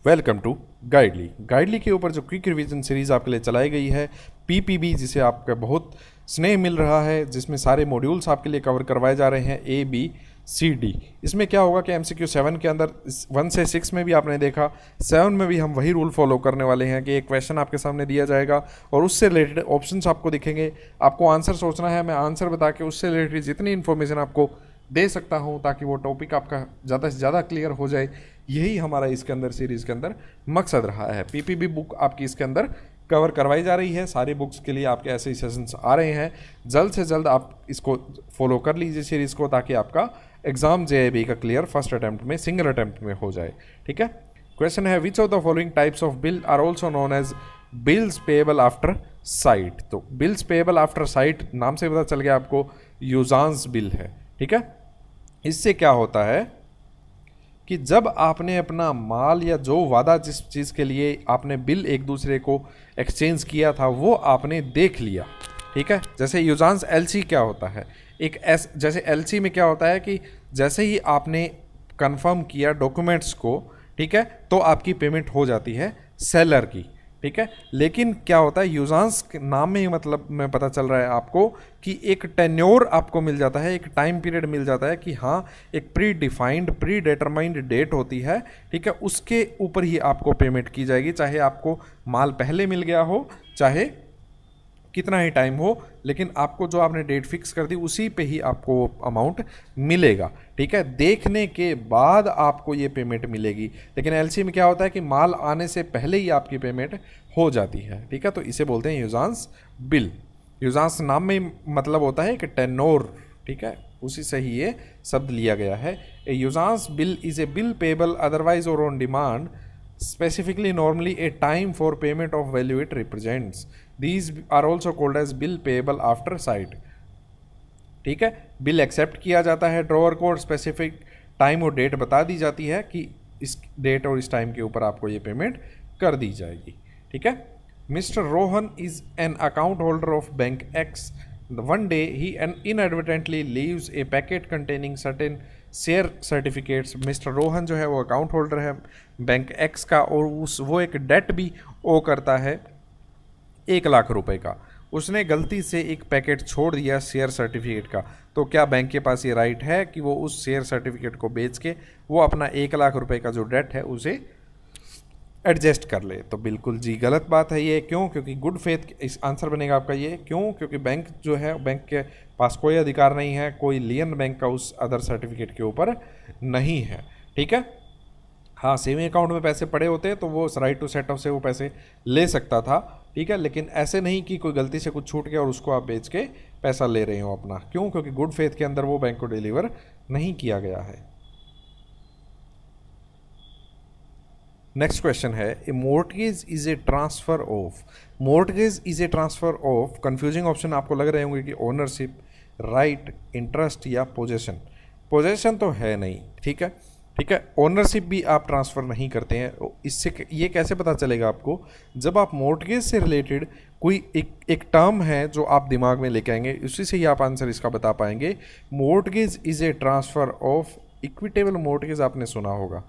Welcome to गाइडली। गाइडली के ऊपर जो क्विक रिवीजन सीरीज़ आपके लिए चलाई गई है पीपीबी, जिसे आपका बहुत स्नेह मिल रहा है, जिसमें सारे मॉड्यूल्स आपके लिए कवर करवाए जा रहे हैं ए बी सी डी। इसमें क्या होगा कि MCQ 7 के अंदर 1 से 6 में भी आपने देखा, 7 में भी हम वही रूल फॉलो करने वाले हैं कि एक क्वेश्चन आपके सामने दिया जाएगा और उससे रिलेटेड ऑप्शंस आपको दिखेंगे, आपको आंसर सोचना है। मैं आंसर बता के उससे रिलेटेड जितनी इन्फॉर्मेशन आपको दे सकता हूं ताकि वो टॉपिक आपका ज़्यादा से ज़्यादा क्लियर हो जाए। यही हमारा इसके अंदर सीरीज़ के अंदर मकसद रहा है। पीपीबी बुक आपकी इसके अंदर कवर करवाई जा रही है। सारी बुक्स के लिए आपके ऐसे ही सेशंस आ रहे हैं। जल्द से जल्द आप इसको फॉलो कर लीजिए सीरीज़ को, ताकि आपका एग्जाम JIB का क्लियर फर्स्ट अटैम्प्ट में, सिंगल अटैम्प्ट में हो जाए। ठीक है। क्वेश्चन है, which of the following types of bill are also known as bills payable after sight. तो बिल्स पेएबल आफ्टर साइट नाम से पता चल गया आपको यूजांस बिल है। ठीक है। इससे क्या होता है कि जब आपने अपना माल या जो वादा जिस चीज़ के लिए आपने बिल एक दूसरे को एक्सचेंज किया था वो आपने देख लिया। ठीक है। जैसे यूजांस LC क्या होता है, जैसे LC में क्या होता है कि जैसे ही आपने कंफर्म किया डॉक्यूमेंट्स को, ठीक है, तो आपकी पेमेंट हो जाती है सेलर की। ठीक है। लेकिन क्या होता है, यूजांस के नाम में ही मतलब में पता चल रहा है आपको कि एक टेन्योर आपको मिल जाता है, एक टाइम पीरियड मिल जाता है कि हाँ एक pre defined pre determined date होती है। ठीक है। उसके ऊपर ही आपको पेमेंट की जाएगी, चाहे आपको माल पहले मिल गया हो, चाहे कितना ही टाइम हो, लेकिन आपको जो आपने डेट फिक्स कर दी उसी पे ही आपको अमाउंट मिलेगा। ठीक है। देखने के बाद आपको ये पेमेंट मिलेगी। लेकिन LC में क्या होता है कि माल आने से पहले ही आपकी पेमेंट हो जाती है। ठीक है। तो इसे बोलते हैं यूजांस बिल। यूजांस नाम में मतलब होता है कि टेनोर। ठीक है। उसी से ही ये शब्द लिया गया है। A usance bill is a bill payable otherwise और on demand, specifically normally a time for payment of value it represents. These are also called as bill payable after sight. ठीक है। बिल एक्सेप्ट किया जाता है, drawer को specific time और date बता दी जाती है कि इस डेट और इस टाइम के ऊपर आपको ये पेमेंट कर दी जाएगी। ठीक है। Mister Rohan is an account holder of bank X. One day he inadvertently leaves a packet containing certain share certificates. Mister Rohan जो है वो अकाउंट होल्डर है बैंक X का और वो एक डेट भी ओ करता है 1 लाख रुपए का। उसने गलती से एक पैकेट छोड़ दिया शेयर सर्टिफिकेट का, तो क्या बैंक के पास ये राइट है कि वो उस शेयर सर्टिफिकेट को बेच के वो अपना 1 लाख रुपए का जो डेट है उसे एडजस्ट कर ले? तो बिल्कुल जी गलत बात है ये। क्यों? क्योंकि गुड फेथ इस आंसर बनेगा आपका ये। क्यों? क्योंकि बैंक जो है, बैंक के पास कोई अधिकार नहीं है, कोई लियन बैंक का उस अदर सर्टिफिकेट के ऊपर नहीं है। ठीक है। हाँ, सेविंग अकाउंट में पैसे पड़े होते तो वो राइट टू सेट ऑफ से वो पैसे ले सकता था। ठीक है। लेकिन ऐसे नहीं कि कोई गलती से कुछ छूट गया और उसको आप बेच के पैसा ले रहे हो अपना। क्यों? क्योंकि गुड फेथ के अंदर वो बैंक को डिलीवर नहीं किया गया है। नेक्स्ट क्वेश्चन है, a mortgage is a transfer of. Mortgage is a transfer of, confusing option आपको लग रहे होंगे कि ओनरशिप, राइट, इंटरेस्ट या पोजेशन। पोजेशन तो है नहीं। ठीक है। ठीक है। ओनरशिप भी आप ट्रांसफ़र नहीं करते हैं। इससे ये कैसे पता चलेगा आपको? जब आप मोर्टगेज से रिलेटेड कोई एक टर्म है जो आप दिमाग में लेके आएंगे, उसी से ही आप आंसर इसका बता पाएंगे। Mortgage is A transfer of equitable mortgage आपने सुना होगा।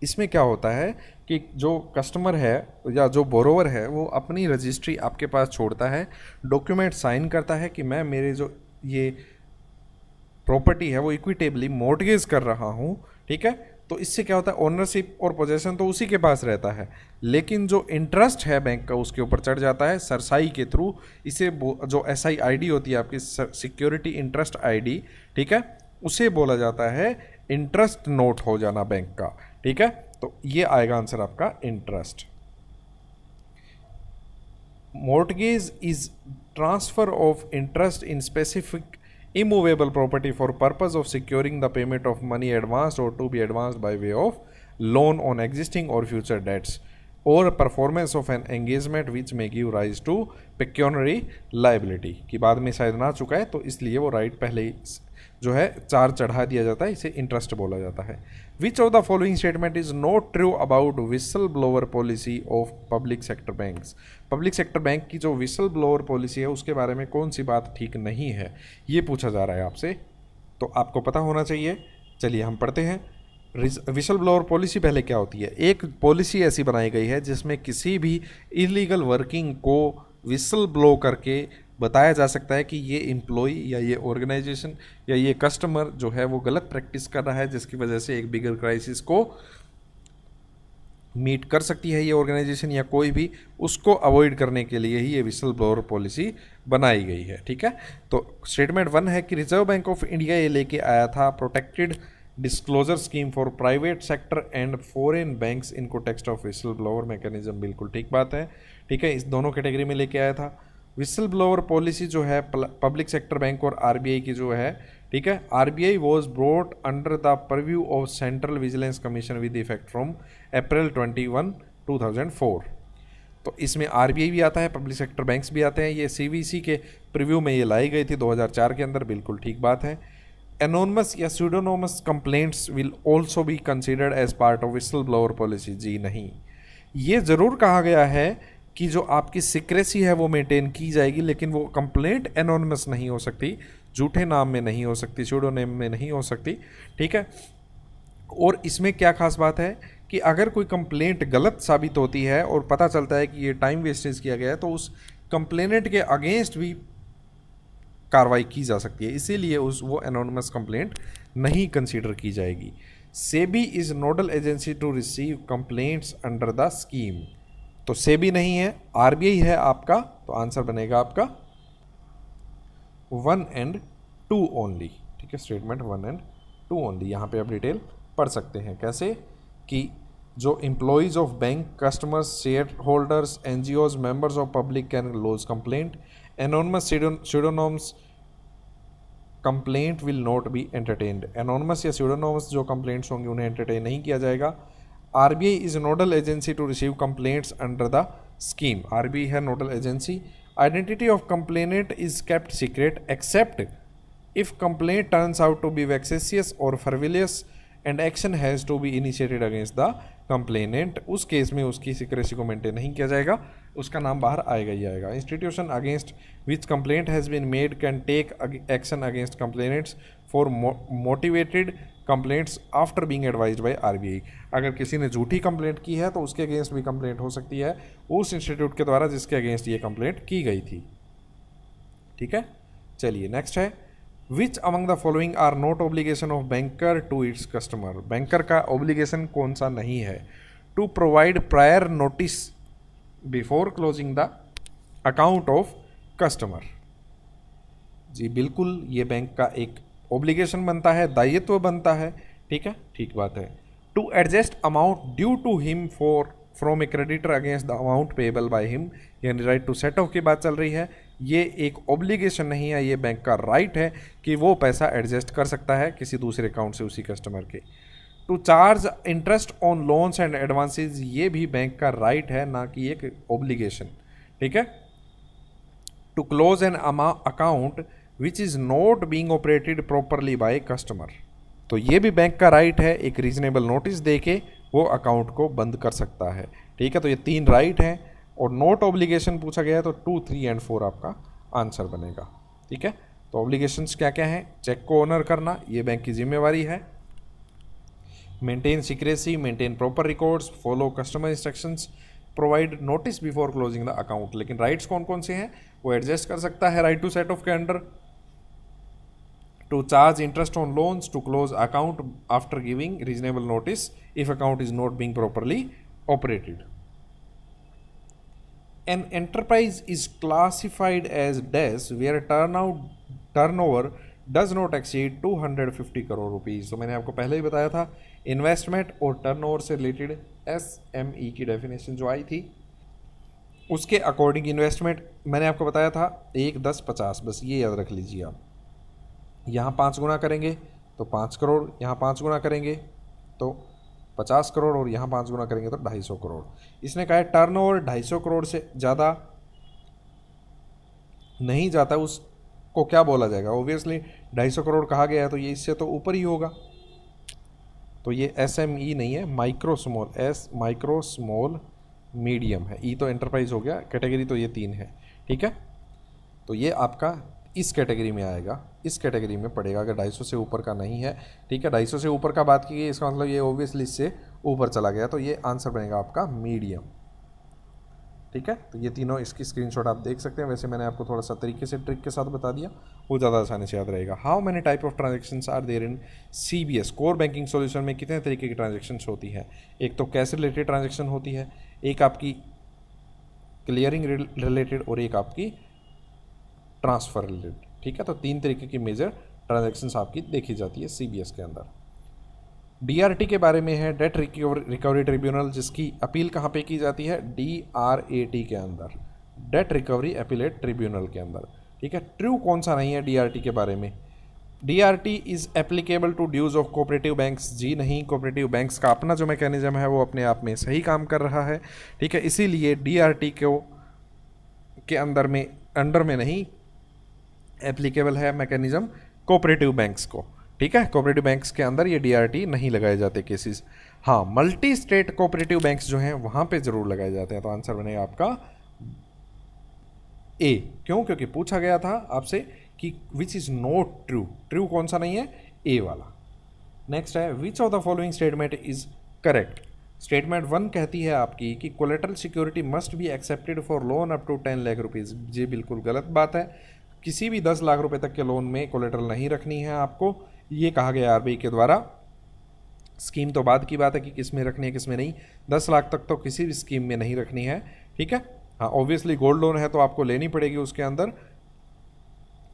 इसमें क्या होता है कि जो कस्टमर है या जो बोरोवर है वो अपनी रजिस्ट्री आपके पास छोड़ता है, डॉक्यूमेंट साइन करता है कि मैं मेरे जो ये प्रॉपर्टी है वो इक्विटेबली मॉर्टगेज कर रहा हूँ। ठीक है। तो इससे क्या होता है, ओनरशिप और पोजेशन तो उसी के पास रहता है, लेकिन जो इंटरेस्ट है बैंक का उसके ऊपर चढ़ जाता है सरसाई के थ्रू। इसे जो SI ID होती है आपकी, सिक्योरिटी इंटरेस्ट ID, ठीक है, उसे बोला जाता है इंटरेस्ट नोट हो जाना बैंक का। ठीक है। तो ये आएगा आंसर आपका interest. Mortgage is transfer of interest in specific immovable property for purpose of securing the payment of money advanced or to be advanced by way of loan on existing or future debts or performance of an engagement which may give rise to pecuniary liability। की बाद में शायद ना चुका है तो इसलिए वो राइट पहले ही जो है 4 चढ़ा दिया जाता है, इसे इंटरेस्ट बोला जाता है। Which of the following statement is not true about whistle blower policy of public sector banks. Public sector bank की जो विसल ब्लोअर पॉलिसी है उसके बारे में कौन सी बात ठीक नहीं है, ये पूछा जा रहा है आपसे। तो आपको पता होना चाहिए चलिए हम पढ़ते हैं। विसल ब्लोअर पॉलिसी पहले क्या होती है। एक पॉलिसी ऐसी बनाई गई है जिसमें किसी भी इलीगल वर्किंग को विसल ब्लो करके बताया जा सकता है कि ये एम्प्लॉय या ये ऑर्गेनाइजेशन या ये कस्टमर जो है वो गलत प्रैक्टिस कर रहा है, जिसकी वजह से एक बिगर क्राइसिस को मीट कर सकती है ये ऑर्गेनाइजेशन या कोई भी, उसको अवॉइड करने के लिए ही ये विसल ब्लोअर पॉलिसी बनाई गई है। ठीक है, तो स्टेटमेंट 1 है कि रिजर्व बैंक ऑफ इंडिया ये लेके आया था protected disclosure scheme for private sector and foreign banks in context of whistle blower mechanism. बिल्कुल ठीक बात है। ठीक है, इस दोनों कैटेगरी में लेके आया था। विसल ब्लोअर पॉलिसी जो है पब्लिक सेक्टर बैंक और आरबीआई की जो है, ठीक है, RBI was brought under the purview of central vigilance commission with effect from April 21, 2004। तो इसमें आरबीआई भी आता है, पब्लिक सेक्टर बैंक्स भी आते हैं। ये सीवीसी के प्रीव्यू में ये लाई गई थी 2004 के अंदर। बिल्कुल ठीक बात है। एनोनमस या pseudonymous complaints will also be considered as part of whistle blower policy. जी नहीं, ये ज़रूर कहा गया है कि जो आपकी सीक्रेसी है वो मेंटेन की जाएगी, लेकिन वो कंप्लेंट एनोनमस नहीं हो सकती, झूठे नाम में नहीं हो सकती, स्यूडोनेम में नहीं हो सकती। ठीक है, और इसमें क्या खास बात है कि अगर कोई कंप्लेंट गलत साबित होती है और पता चलता है कि ये टाइम वेस्टेज किया गया है, तो उस कंप्लेनेंट के अगेंस्ट भी कार्रवाई की जा सकती है, इसीलिए वो एनोनमस कंप्लेंट नहीं कंसीडर की जाएगी। SEBI is nodal agency to receive complaints under the scheme. तो सेबी नहीं है, आरबीआई है आपका, तो आंसर बनेगा आपका 1 and 2 ओनली। ठीक है, स्टेटमेंट 1 and 2 ओनली। यहाँ पे आप डिटेल पढ़ सकते हैं कैसे कि जो employees of bank, customers, share holders, NGOs, members of public can lodge complaint. Anonymous pseudonymous complaint will not be entertained. Anonymous या स्यूडोनोम्स जो कंप्लेंट्स होंगे उन्हें एंटरटेन नहीं किया जाएगा। RBI is nodal agency to receive complaints under the scheme. RBI है nodal agency. Identity of complainant is kept secret except if complaint turns out to be vexatious और frivolous and action has to be initiated against the complainant. उस case में उसकी secrecy को maintain नहीं किया जाएगा, उसका नाम बाहर आएगा ही आएगा। Institution against which complaint has been made can take action against complainants for motivated complaints after being advised by RBI. अगर किसी ने झूठी कंप्लेंट की है तो उसके अगेंस्ट भी कंप्लेंट हो सकती है उस इंस्टीट्यूट के द्वारा जिसके अगेंस्ट ये कंप्लेंट की गई थी। ठीक है, चलिए नेक्स्ट है which among the following are not obligation of banker to its customer. Banker का ऑब्लिगेशन कौन सा नहीं है? To provide prior notice before closing the account of customer. जी बिल्कुल, ये बैंक का एक ऑब्लिगेशन बनता है, दायित्व बनता है। ठीक है, ठीक बात है। To adjust amount due to him for from a creditor against the amount payable by him, यानी राइट टू सेट ऑफ की बात चल रही है। ये एक ऑब्लिगेशन नहीं है, ये बैंक का राइट है कि वो पैसा एडजस्ट कर सकता है किसी दूसरे अकाउंट से उसी कस्टमर के। To charge interest on loans and advances, ये भी बैंक का राइट है, ना कि एक ऑब्लिगेशन। ठीक है। To close an account which is not being operated properly by customer, तो ये भी बैंक का राइट है, एक रीजनेबल नोटिस दे के वो अकाउंट को बंद कर सकता है। ठीक है, तो ये 3 राइट हैं और नोट ऑब्लिगेशन पूछा गया है तो 2, 3 एंड 4 आपका आंसर बनेगा। ठीक है, तो ऑब्लिगेशंस क्या क्या हैं? चेक को ऑनर करना, ये बैंक की जिम्मेवारी है। Maintain secrecy, maintain proper records, follow customer instructions, provide notice before closing the account. लेकिन राइट्स कौन कौन से हैं? वो एडजस्ट कर सकता है राइट टू सेट ऑफ के under. To charge interest on loans, to close account after giving reasonable notice if account is not being properly operated. An enterprise is classified as DES where turnover does not exceed 250 crore rupees. तो मैंने आपको पहले ही बताया था investment और turnover से related SME की definition जो आई थी उसके अकॉर्डिंग इन्वेस्टमेंट मैंने आपको बताया था 1, 10, 50, बस ये याद रख लीजिए आप। यहाँ 5 गुना करेंगे तो 5 करोड़, यहाँ 5 गुना करेंगे तो 50 करोड़ और यहाँ 5 गुना करेंगे तो 250 करोड़। इसने कहा है टर्नओवर 250 करोड़ से ज़्यादा नहीं जाता, उसको क्या बोला जाएगा? ऑब्वियसली 250 करोड़ कहा गया है तो ये इससे तो ऊपर ही होगा। तो ये SME नहीं है, micro small, micro small medium है। ई तो एंटरप्राइज हो गया, कैटेगरी तो ये 3 है। ठीक है, तो ये आपका इस कैटेगरी में आएगा, इस कैटेगरी में पड़ेगा अगर 250 से ऊपर का नहीं है। ठीक है, 250 से ऊपर का बात की गई, इसका मतलब ये ओब्वियसली इससे ऊपर चला गया, तो ये आंसर बनेगा आपका मीडियम। ठीक है, तो ये तीनों इसकी स्क्रीनशॉट आप देख सकते हैं। वैसे मैंने आपको थोड़ा सा तरीके से ट्रिक के साथ बता दिया, वो ज़्यादा आसानी से याद रहेगा। How many type of transactions are there in CBS core banking solution में कितने तरीके की ट्रांजेक्शन्स होती है? एक तो कैश रिलेटेड ट्रांजेक्शन होती है, एक आपकी क्लियरिंग रिलेटेड और एक आपकी ट्रांसफ़र रिलेटेड। ठीक है, तो 3 तरीके की मेजर ट्रांजेक्शन्स आपकी देखी जाती है CBS के अंदर। DRT के बारे में है, डेट रिकवरी ट्रिब्यूनल, जिसकी अपील कहाँ पे की जाती है? DRAT के अंदर, डेट रिकवरी अपीलेट ट्रिब्यूनल के अंदर। ठीक है, ट्रू कौन सा नहीं है DRT के बारे में? DRT is applicable to dues of cooperative banks. जी नहीं, कोऑपरेटिव बैंक्स का अपना जो मैकेनिज्म है वो अपने आप में सही काम कर रहा है। ठीक है, इसीलिए DRT के अंडर में नहीं एप्लीकेबल है मैकेनिज्म कोऑपरेटिव बैंक्स को। ठीक है, कोऑपरेटिव बैंक्स के अंदर ये DRT नहीं लगाए जाते केसेस। हाँ, मल्टी स्टेट कोऑपरेटिव बैंक्स जो हैं वहाँ पे ज़रूर लगाए जाते हैं। तो आंसर बनेगा आपका ए। क्यों? क्योंकि पूछा गया था आपसे कि which is not true, true कौन सा नहीं है? ए वाला। नेक्स्ट है, which of the following statement is correct? Statement 1 कहती है आपकी कि collateral security must be accepted for loan up to 10 lakh rupees. ये बिल्कुल गलत बात है। किसी भी 10 लाख रुपए तक के लोन में कोलेटरल नहीं रखनी है आपको, ये कहा गया RBI के द्वारा। स्कीम तो बाद की बात है कि किस में रखनी है किस में नहीं। 10 लाख तक तो किसी भी स्कीम में नहीं रखनी है। ठीक है, हाँ ऑब्वियसली गोल्ड लोन है तो आपको लेनी पड़ेगी उसके अंदर,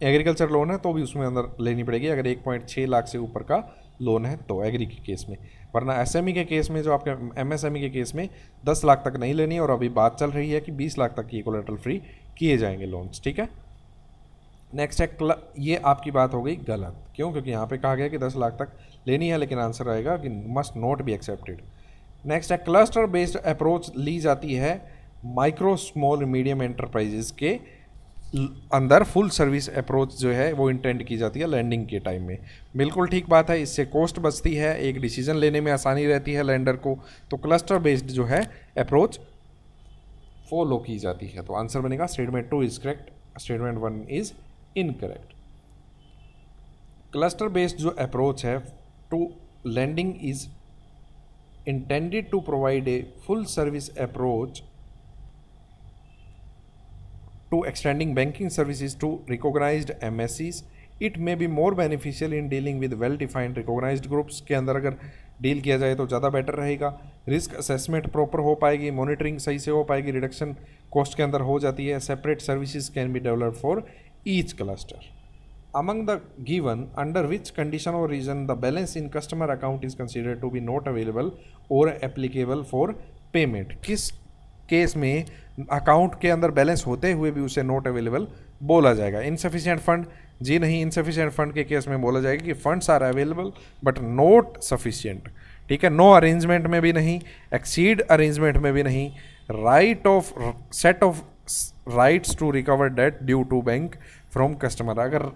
एग्रीकल्चर लोन है तो भी उसमें अंदर लेनी पड़ेगी अगर 1.6 लाख से ऊपर का लोन है तो एग्री के केस में। वरना SME के केस में, जो आपके MSME के केस में 10 लाख तक नहीं लेनी, और अभी बात चल रही है कि 20 लाख तक ये कोलेटरल फ्री किए जाएंगे लोन्स। ठीक है, नेक्स्ट है ये आपकी बात हो गई गलत। क्यों? क्योंकि यहाँ पे कहा गया कि 10 लाख तक लेनी है, लेकिन आंसर आएगा कि must not be accepted. Next है क्लस्टर बेस्ड अप्रोच ली जाती है माइक्रो स्मॉल मीडियम एंटरप्राइजेस के अंदर। फुल सर्विस अप्रोच जो है वो इंटेंड की जाती है लैंडिंग के टाइम में। बिल्कुल ठीक बात है, इससे कॉस्ट बचती है, एक डिसीजन लेने में आसानी रहती है लैंडर को। तो क्लस्टर बेस्ड जो है अप्रोच फॉलो की जाती है। तो आंसर बनेगा statement 2 is correct, statement 1 is incorrect. Cluster based जो अप्रोच है to lending is intended to provide a full service approach to extending banking services to recognized MSEs. It may be more beneficial in dealing with well-defined recognized groups के अंदर अगर deal किया जाए तो ज़्यादा better रहेगा. Risk assessment proper हो पाएगी, मॉनिटरिंग सही से हो पाएगी, रिडक्शन कॉस्ट के अंदर हो जाती है. Separate services can be developed for each cluster. Among the given, under which condition or reason the balance in customer account is considered to be not available or applicable for payment? किस case में account के अंदर balance होते हुए भी उसे not available बोला जाएगा? इनसफिशिएंट फंड, जी नहीं, इनसफिशिएंट फंड के केस में बोला जाएगा कि funds are available but not sufficient. ठीक है, नो अरेंजमेंट में भी नहीं, एक्सीड अरेंजमेंट में भी नहीं, right of set off rights to recover debt due to bank from customer. अगर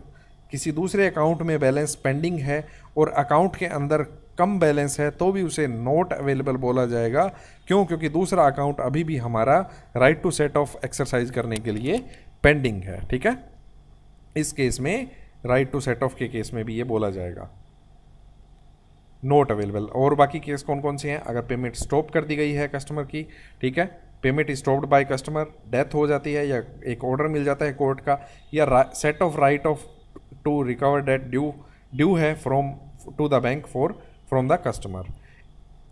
किसी दूसरे अकाउंट में बैलेंस पेंडिंग है और अकाउंट के अंदर कम बैलेंस है तो भी उसे नॉट अवेलेबल बोला जाएगा. क्यों? क्योंकि दूसरा अकाउंट अभी भी हमारा right to set off exercise करने के लिए पेंडिंग है. ठीक है, इस केस में राइट टू सेट ऑफ के केस में भी ये बोला जाएगा नॉट अवेलेबल. और बाकी केस कौन कौन से हैं? अगर पेमेंट स्टॉप कर दी गई है कस्टमर की, ठीक है, payment stopped by customer, death हो जाती है या एक ऑर्डर मिल जाता है कोर्ट का, या set off right off to recover debt due है from to the bank from the customer.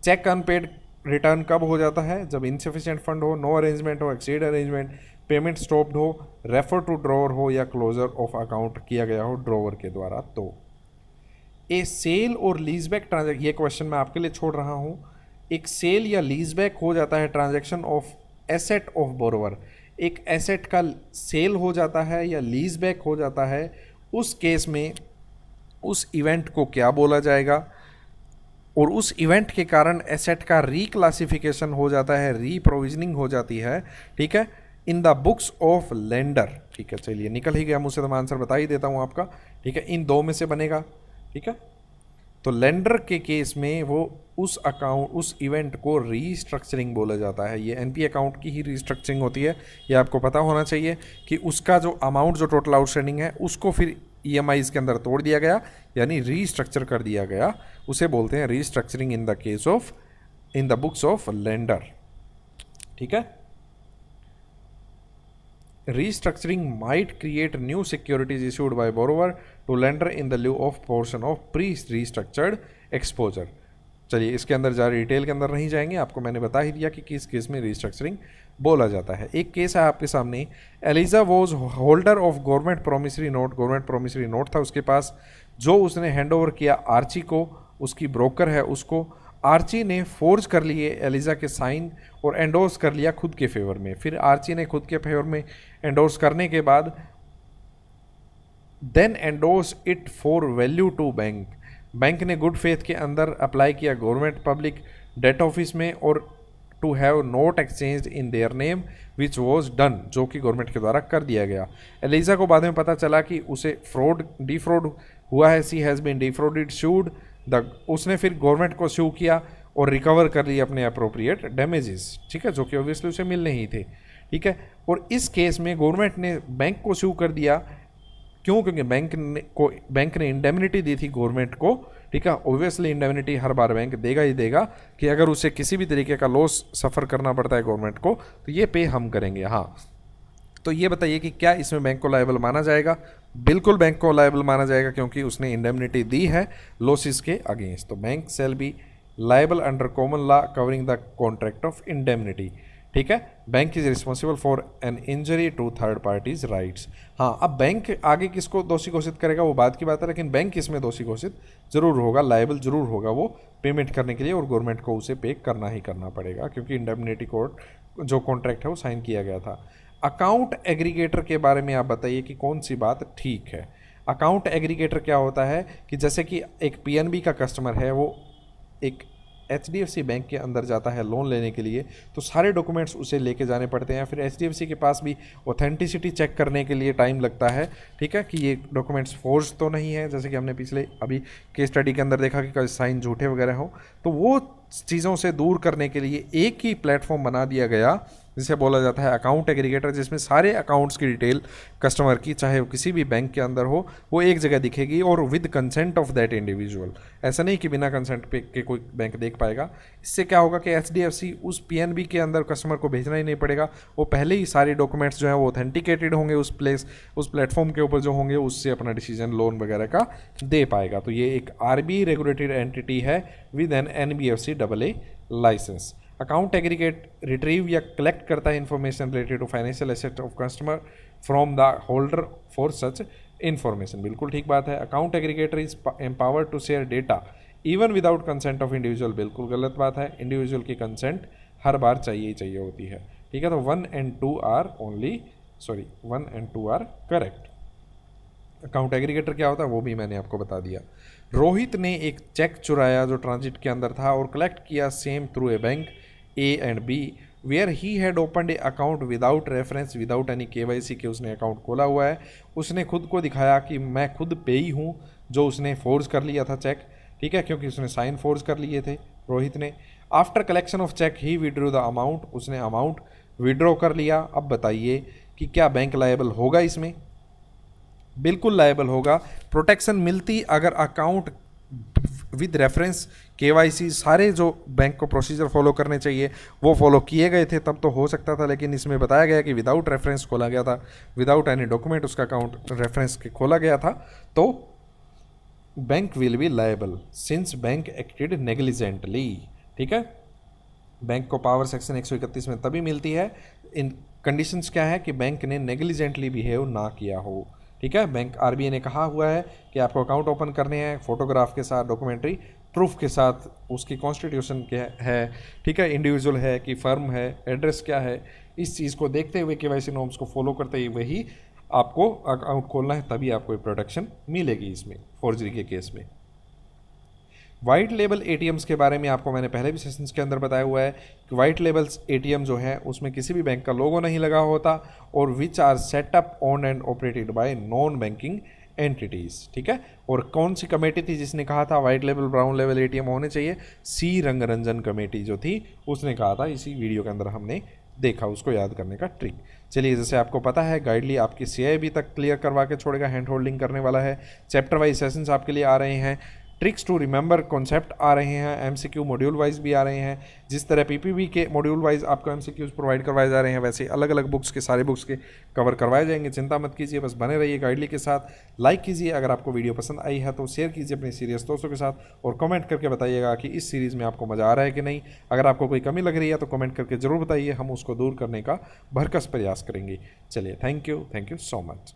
Cheque unpaid return कब हो जाता है? जब इनसफिशिएंट फंड हो, नो अरेंजमेंट हो, एक्सीड अरेंजमेंट, पेमेंट स्टॉप्ड हो, रेफर टू ड्रॉवर हो, या क्लोजर ऑफ अकाउंट किया गया हो ड्रॉवर के द्वारा. तो ए सेल और लीजबैक ट्रांजैक्शन, ये क्वेश्चन मैं आपके लिए छोड़ रहा हूँ. एक सेल या लीजबैक हो जाता है transaction of asset of borrower. एक एसेट का सेल हो जाता है या लीजबैक हो जाता है, उस केस में उस इवेंट को क्या बोला जाएगा? और उस इवेंट के कारण एसेट का रीक्लासिफिकेशन हो जाता है, रीप्रोविजनिंग हो जाती है. ठीक है, in the books of lender. ठीक है, चलिए निकल ही गया मुझसे तो मैं आंसर बता ही देता हूँ आपका. ठीक है, इन दो में से बनेगा. ठीक है, तो लेंडर के केस में वो उस इवेंट को रीस्ट्रक्चरिंग बोला जाता है। ये एनपी अकाउंट की ही रीस्ट्रक्चरिंग होती है, ये आपको पता होना चाहिए कि उसका जो अमाउंट जो टोटल आउटस्टैंडिंग है उसको फिर ईएमआईज के अंदर तोड़ दिया गया, यानी रीस्ट्रक्चर कर दिया गया, उसे बोलते हैं restructuring in the case of in the books of lender. ठीक है, restructuring might create new securities issued by borrower to lender in the lieu of portion of pre-restructured exposure। चलिए इसके अंदर जा डिटेल के अंदर नहीं जाएंगे, आपको मैंने बता ही दिया कि किस केस में रीस्ट्रक्चरिंग बोला जाता है। एक केस है आपके सामने, Eliza was holder of government promissory note, government promissory note था उसके पास, जो उसने हैंड ओवर किया आर्ची को, उसकी ब्रोकर है उसको। आर्ची ने फोर्ज कर लिए एलिजा के साइन और एंडोर्स कर लिया खुद के फेवर में। फिर आर्ची ने खुद के फेवर में एंडोर्स करने के बाद then endorse it for value to bank. Bank ने गुड फेथ के अंदर अप्लाई किया गवर्नमेंट पब्लिक डेट ऑफिस में और to have note exchange in their name which was done, जो कि गवर्नमेंट के द्वारा कर दिया गया। एलिजा को बाद में पता चला कि उसे डिफ्रॉड हुआ है, सी हैज़ बीन डिफ्रॉडेड, शूड उसने फिर गवर्नमेंट को शू किया और रिकवर कर लिया अपने अप्रोप्रिएट डैमेजेस। ठीक है, जो कि ऑब्वियसली उसे मिलने ही थे। ठीक है, और इस केस में गवर्नमेंट ने बैंक को शू कर दिया, क्यों? क्योंकि बैंक ने इंडेमनिटी दी थी गवर्नमेंट को। ठीक है, ऑब्वियसली इंडेमनिटी हर बार बैंक देगा ही देगा कि अगर उसे किसी भी तरीके का लॉस सफ़र करना पड़ता है गवर्नमेंट को तो ये पे हम करेंगे। हाँ, तो ये बताइए कि क्या इसमें बैंक को लायबल माना जाएगा? बिल्कुल बैंक को लायबल माना जाएगा, क्योंकि उसने इंडेमनिटी दी है लॉसेस के अगेंस्ट। तो bank shall be liable under common law covering the contract of indemnity. ठीक है, bank is responsible for an injury to third parties rights. हाँ, अब बैंक आगे किसको दोषी घोषित करेगा वो बात की बात है, लेकिन बैंक इसमें दोषी घोषित जरूर होगा, लायबल जरूर होगा वो पेमेंट करने के लिए, और गवर्नमेंट को उसे पे करना ही करना पड़ेगा, क्योंकि इंडेमनिटी कोड जो कॉन्ट्रैक्ट है वो साइन किया गया था। अकाउंट एग्रीगेटर के बारे में आप बताइए कि कौन सी बात ठीक है। अकाउंट एग्रीगेटर क्या होता है कि जैसे कि एक पीएनबी का कस्टमर है, वो एक एचडीएफसी बैंक के अंदर जाता है लोन लेने के लिए, तो सारे डॉक्यूमेंट्स उसे लेके जाने पड़ते हैं। फिर एचडीएफसी के पास भी ऑथेंटिसिटी चेक करने के लिए टाइम लगता है। ठीक है, कि ये डॉक्यूमेंट्स फोर्ज तो नहीं है, जैसे कि हमने पिछले अभी केस स्टडी के अंदर देखा कि कोई साइन झूठे वगैरह हो। तो वो चीज़ों से दूर करने के लिए एक ही प्लेटफॉर्म बना दिया गया जिसे बोला जाता है अकाउंट एग्रीगेटर, जिसमें सारे अकाउंट्स की डिटेल कस्टमर की, चाहे वो किसी भी बैंक के अंदर हो, वो एक जगह दिखेगी और with consent of that individual. ऐसा नहीं कि बिना कंसेंट पे के कोई बैंक देख पाएगा। इससे क्या होगा कि एचडीएफसी उस पीएनबी के अंदर कस्टमर को भेजना ही नहीं पड़ेगा, वो पहले ही सारे डॉक्यूमेंट्स जो है वो ऑथेंटिकेटेड होंगे, उस प्लेटफॉर्म के ऊपर जो होंगे उससे अपना डिसीजन लोन वगैरह का दे पाएगा। तो ये एक आरबीआई रेगुलेटेड एंटिटी है with an NBFC AA licence. Account aggregate retrieve या कलेक्ट करता है information related to financial asset of customer from the holder for such information. बिल्कुल ठीक बात है। Account aggregator is empowered to share data even without consent of individual. बिल्कुल गलत बात है, इंडिविजुअल की कंसेंट हर बार चाहिए ही चाहिए होती है। ठीक है, तो 1 and 2 are correct. Account aggregator क्या होता है वो भी मैंने आपको बता दिया। रोहित ने एक चेक चुराया जो ट्रांजिट के अंदर था और कलेक्ट किया same through a bank A and B where he had opened a account without reference without any KYC के उसने अकाउंट खोला हुआ है। उसने खुद को दिखाया कि मैं खुद पे ही हूँ, जो उसने फोर्स कर लिया था चेक। ठीक है, क्योंकि उसने साइन फोर्स कर लिए थे रोहित ने। After collection of cheque he withdraw the amount, उसने अमाउंट विड्रॉ कर लिया। अब बताइए कि क्या बैंक लायबल होगा इसमें? बिल्कुल लायबल होगा। प्रोटेक्शन मिलती अगर अकाउंट विद रेफरेंस KYC सारे जो बैंक को प्रोसीजर फॉलो करने चाहिए वो फॉलो किए गए थे तब तो हो सकता था, लेकिन इसमें बताया गया कि विदाउट रेफरेंस खोला गया था, विदाउट एनी डॉक्यूमेंट उसका अकाउंट रेफरेंस के खोला गया था, तो bank will be liable since bank acted negligently. ठीक है, बैंक को पावर सेक्शन 131 में तभी मिलती है, इन कंडीशंस क्या है कि बैंक ने नेग्लिजेंटली बिहेव ना किया हो। ठीक है, बैंक आरबीआई ने कहा हुआ है कि आपको अकाउंट ओपन करने हैं फोटोग्राफ के साथ, डॉक्यूमेंट्री प्रूफ के साथ, उसकी कॉन्स्टिट्यूशन क्या है, ठीक है, इंडिविजुअल है कि फर्म है, एड्रेस क्या है, इस चीज़ को देखते हुए KYC नॉर्म्स को फॉलो करते हुए ही आपको अकाउंट खोलना है, तभी आपको प्रोटेक्शन मिलेगी इसमें फॉर्जरी के केस में। वाइट लेबल ATMs के बारे में आपको मैंने पहले भी सेशंस के अंदर बताया हुआ है कि वाइट लेबल्स ATM जो है उसमें किसी भी बैंक का लोगो नहीं लगा होता और which are set up on and operated by non banking entities, ठीक है। और कौन सी कमेटी थी जिसने कहा था white level brown level ATM होने चाहिए? सी रंगरंजन कमेटी जो थी उसने कहा था, इसी वीडियो के अंदर हमने देखा, उसको याद करने का ट्रिक। चलिए, जैसे आपको पता है गाइडली आपकी CIB तक क्लियर करवा के छोड़ेगा, हैंड होल्डिंग करने वाला है। चैप्टर वाइज सेशंस आपके लिए आ रहे हैं, ट्रिक्स टू रिमेंबर कॉन्सेप्ट आ रहे हैं, MCQ मॉड्यूल वाइज भी आ रहे हैं। जिस तरह PPB के मॉड्यूल वाइज आपको MCQs प्रोवाइड करवाए जा रहे हैं, वैसे अलग अलग बुक्स के सारे बुक्स के कवर करवाए जाएंगे। चिंता मत कीजिए, बस बने रहिए गाइडली के साथ। लाइक कीजिए अगर आपको वीडियो पसंद आई है तो, शेयर कीजिए अपने सीरियस दोस्तों के साथ और कमेंट करके बताइएगा कि इस सीरीज़ में आपको मज़ा आ रहा है कि नहीं। अगर आपको कोई कमी लग रही है तो कमेंट करके ज़रूर बताइए, हम उसको दूर करने का भरकस प्रयास करेंगे। चलिए, थैंक यू सो मच।